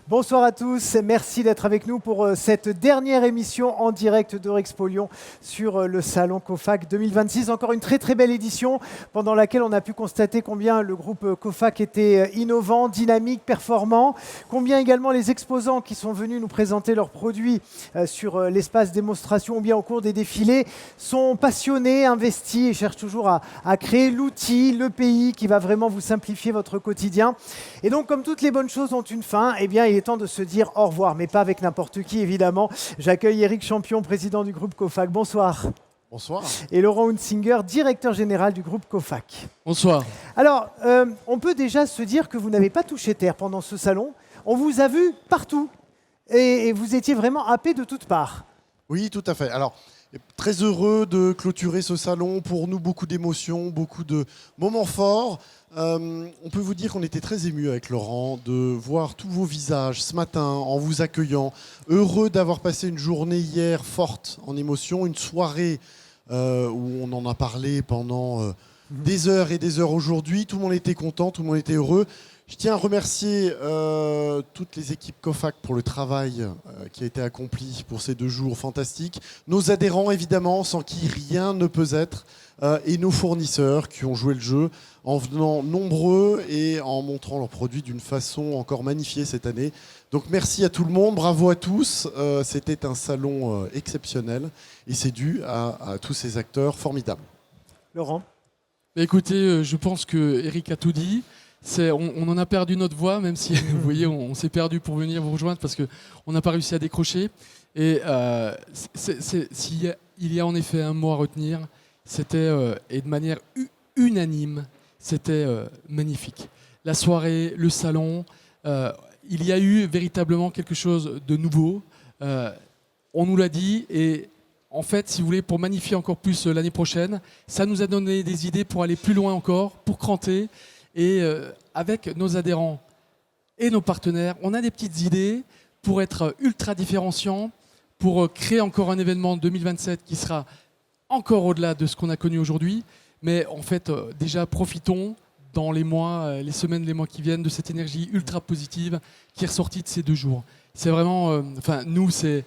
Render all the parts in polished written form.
Bonsoir à tous, merci d'être avec nous pour cette dernière émission en direct d'Eurexpo Lyon sur le salon COFAC 2026. Encore une très très belle édition pendant laquelle on a pu constater combien le groupe COFAC était innovant, dynamique, performant, combien également les exposants qui sont venus nous présenter leurs produits sur l'espace démonstration ou bien au cours des défilés sont passionnés, investis et cherchent toujours à créer l'outil, le pays qui va vraiment vous simplifier votre quotidien. Et donc comme toutes les bonnes choses ont une fin, eh bien il est temps de se dire au revoir, mais pas avec n'importe qui, évidemment. J'accueille Éric Champion, président du groupe COFAC. Bonsoir. Bonsoir. Et Laurent Hunsinger, directeur général du groupe COFAC. Bonsoir. Alors, on peut déjà se dire que vous n'avez pas touché terre pendant ce salon. On vous a vu partout et vous étiez vraiment happé de toutes parts. Oui, tout à fait. Alors, très heureux de clôturer ce salon. Pour nous, beaucoup d'émotions, beaucoup de moments forts. On peut vous dire qu'on était très émus avec Laurent de voir tous vos visages ce matin en vous accueillant. Heureux d'avoir passé une journée hier forte en émotions, une soirée où on en a parlé pendant des heures et des heures aujourd'hui. Tout le monde était content, tout le monde était heureux. Je tiens à remercier toutes les équipes COFAC pour le travail qui a été accompli pour ces 2 jours fantastiques. Nos adhérents, évidemment, sans qui rien ne peut être. Et nos fournisseurs qui ont joué le jeu en venant nombreux et en montrant leurs produits d'une façon encore magnifiée cette année. Donc merci à tout le monde, bravo à tous. C'était un salon exceptionnel et c'est dû à tous ces acteurs formidables. Laurent ? Écoutez, je pense que Eric a tout dit. On en a perdu notre voix, même si vous voyez, on s'est perdu pour venir vous rejoindre parce qu'on n'a pas réussi à décrocher. Et il y a en effet un mot à retenir, c'était, et de manière unanime, c'était magnifique. La soirée, le salon, il y a eu véritablement quelque chose de nouveau. On nous l'a dit et en fait, si vous voulez, pour magnifier encore plus l'année prochaine, ça nous a donné des idées pour aller plus loin encore, pour cranter. Et avec nos adhérents et nos partenaires, on a des petites idées pour être ultra différenciants, pour créer encore un événement 2027 qui sera encore au-delà de ce qu'on a connu aujourd'hui. Mais en fait, déjà, profitons dans les mois, les semaines, les mois qui viennent de cette énergie ultra positive qui est ressortie de ces 2 jours. C'est vraiment, nous, c'est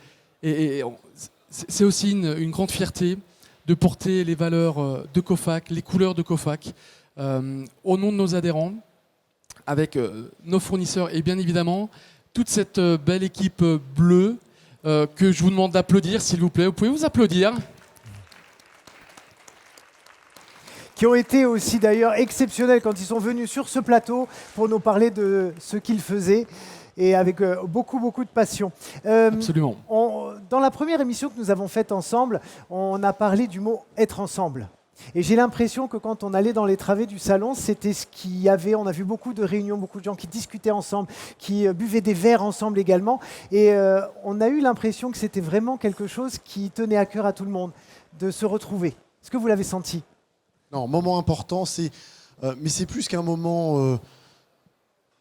aussi une grande fierté de porter les valeurs de COFAC, les couleurs de COFAC, au nom de nos adhérents, avec nos fournisseurs et bien évidemment toute cette belle équipe bleue que je vous demande d'applaudir, s'il vous plaît. Vous pouvez vous applaudir. Qui ont été aussi d'ailleurs exceptionnels quand ils sont venus sur ce plateau pour nous parler de ce qu'ils faisaient et avec beaucoup de passion. Absolument. Dans la première émission que nous avons faite ensemble, on a parlé du mot « être ensemble ». Et j'ai l'impression que quand on allait dans les travées du salon, c'était ce qu'il y avait. On a vu beaucoup de réunions, beaucoup de gens qui discutaient ensemble, qui buvaient des verres ensemble également. Et on a eu l'impression que c'était vraiment quelque chose qui tenait à cœur à tout le monde, de se retrouver. Est-ce que vous l'avez senti ? Non, moment important, mais c'est plus qu'un moment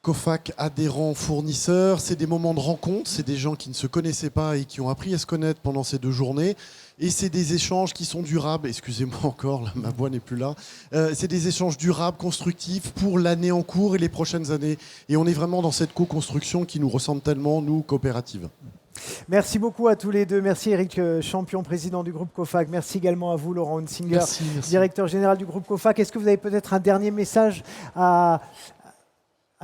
COFAC, adhérents, fournisseurs. C'est des moments de rencontre, c'est des gens qui ne se connaissaient pas et qui ont appris à se connaître pendant ces 2 journées. Et c'est des échanges qui sont durables. Excusez-moi encore, là, ma voix n'est plus là. C'est des échanges durables, constructifs pour l'année en cours et les prochaines années. Et on est vraiment dans cette co-construction qui nous ressemble tellement, nous, coopérative. Merci beaucoup à tous les deux. Merci Éric Champion, président du groupe COFAC. Merci également à vous, Laurent Hunsinger, merci. directeur général du groupe COFAC. Est-ce que vous avez peut-être un dernier message à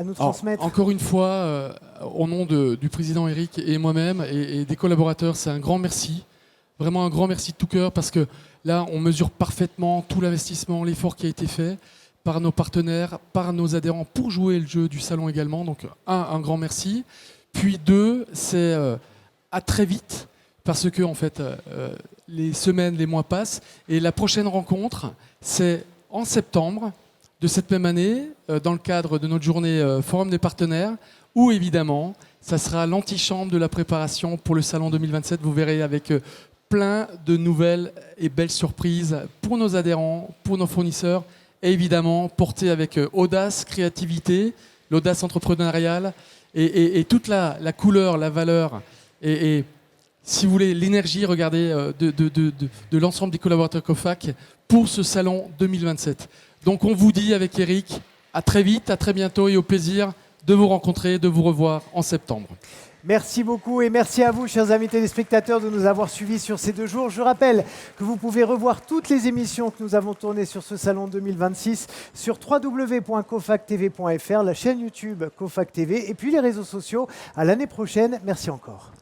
nous transmettre ? Encore une fois, au nom du président Éric et moi-même et des collaborateurs, c'est un grand merci. Vraiment un grand merci de tout cœur parce que là, on mesure parfaitement tout l'investissement, l'effort qui a été fait par nos partenaires, par nos adhérents pour jouer le jeu du salon également. Donc, un grand merci. Puis 2, c'est à très vite parce que en fait, les semaines, les mois passent et la prochaine rencontre, c'est en septembre de cette même année, dans le cadre de notre journée Forum des partenaires, où évidemment, ça sera l'antichambre de la préparation pour le salon 2027. Vous verrez avec plein de nouvelles et belles surprises pour nos adhérents, pour nos fournisseurs, et évidemment portées avec audace, créativité, l'audace entrepreneuriale et toute la couleur, la valeur et si vous voulez, l'énergie, regardez, de l'ensemble des collaborateurs COFAC pour ce salon 2027. Donc on vous dit avec Eric, à très vite, à très bientôt et au plaisir de vous rencontrer, de vous revoir en septembre. Merci beaucoup et merci à vous, chers amis téléspectateurs, de nous avoir suivis sur ces 2 jours. Je rappelle que vous pouvez revoir toutes les émissions que nous avons tournées sur ce salon 2026 sur www.cofactv.fr, la chaîne YouTube Cofac TV et puis les réseaux sociaux. À l'année prochaine. Merci encore.